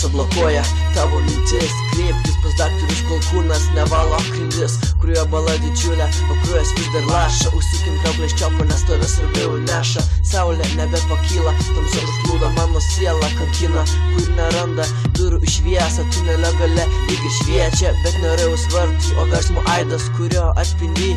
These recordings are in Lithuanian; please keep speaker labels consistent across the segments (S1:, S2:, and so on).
S1: balsą blokuoja tavo mintis. Kreipkis pas daktarus, kol kūnas nevalo grindis, kurioje bala didžiulė, o kraujas vis dar laša. Užsukim krauklės čiopą, nes tave svarbiau neša. Saulė nebepakyla, tamsa užplūdo mano sielą kankina, kur neranda durų šviesą. Tunelio gale lyg ir šviečia, bet norėjus vartai, o versmo aidas, kurio atspindy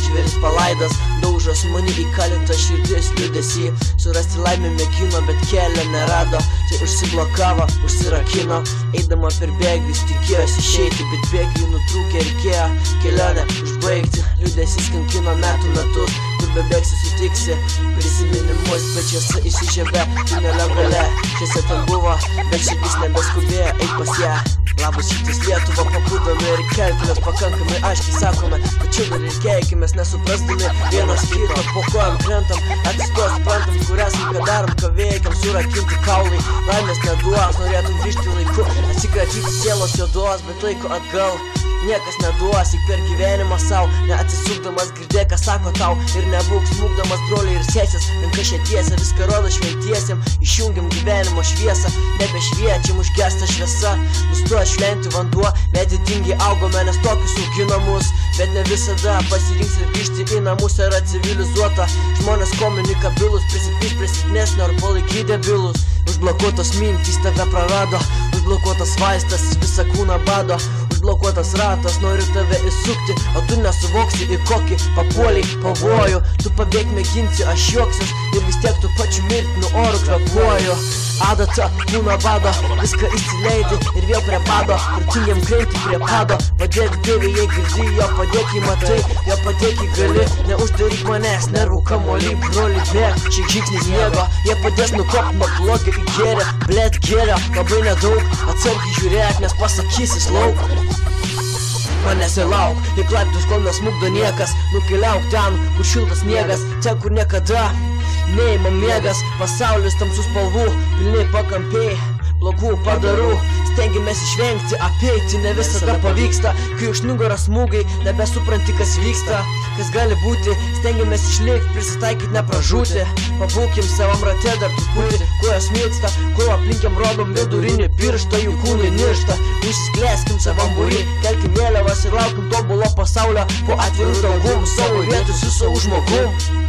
S1: žvėris palaidas. Daužos mani įkalinta širdis liūdesį, surasti laimę mėgino, bet kelio nerado. Tai užsiblokavo, užsirakino, eidama per bėgius tikėjosi išeiti, bet bėgiui nutrūkė, reikėjo kelionę užbaigti. Liūdesys kankino metų metus, kur bebėgsi sutiksi prisiminimus, bet šiose įsižiebė tunelio gale. Šiose ten buvo, bet širdis nebeskubėjo eit pas ją. Labas rytas Lietuva, pabudome ir kelkimės, pakankamai aiškiai sakome, tačiau dar ir keikimės, nesuprasdami vienas kito, po kojam krentam, atsistos suprantam, kur esam, ką darom, ką veikiam, surakinti kaulai, laimės neduos, norėtum grįžti laiku, atsikratyti sielos juodos, bet laiko atgal niekas neduos, tik per gyvenimą savo, neatsisukdamas girdėk, ką sako tau, ir nebūk smūgdamas broliai ir sesės, ranka šietiesė, viską rodo šventiesiem, išjungiam gyvenimo šviesą, nebešviečiam, užgesta šviesa, nustoja šventi vanduo, medį tingiai augome, nes tokius augino mus, bet ne visada pasirinks ir grįžti į namus, yra civilizuota, žmonės komunikabilus, prisipys prie silpnesnio ar palaiky debilus, užblokuotos mintys tave prarado, užblokuotas vaistas visą kūną bado, užblokuotas ratas, noriu tave įsukti, o tu nesuvoksi į kokį papuoliai pavojų. Tu pabėg mėginsi, aš juoksiuos ir vis tiek tu pačiu mirtinu oru kvepuoju. Adata, kūno bado, viską įsileidi ir vėl prie pado, turtingiam kreipti prie pado. Padėk Dievui, jei girdi jo, padėk jį matai, jo padėk jį gali, neuždaryk manęs, nervų kamuolį, broli bėg, šiek žingsnis miego, jie padės nukopt nuo blogio į gėrę, blėt gėrio, labai nedaug, atsargiai žiūrėk, nes pasakysis lauk. Manęs ir lauk, lyg laiptus, kol nesmukdo niekas, nukeliauk ten, kur šiltas sniegas, ten, kur niekada neima miegas, pasaulis tamsų spalvų, pilni pakampiai blogų padarų, stengiamės išvengti, apeiti ne visada pavyksta, kai už nugaros smūgai, nebesupranti kas vyksta, kas gali būti, stengiamės išlikti, prisitaikyti, nepražūti, pabūkim savam rate dar truputį, kojas mėgsta, kol aplinkiam rodom vidurinį pirštą, jų kūnai niršta, užsisklėskim savam būry, kelkim vėliavas ir laukim tobulo pasaulio, po atvirų dangum, savo vietų su savo žmogum.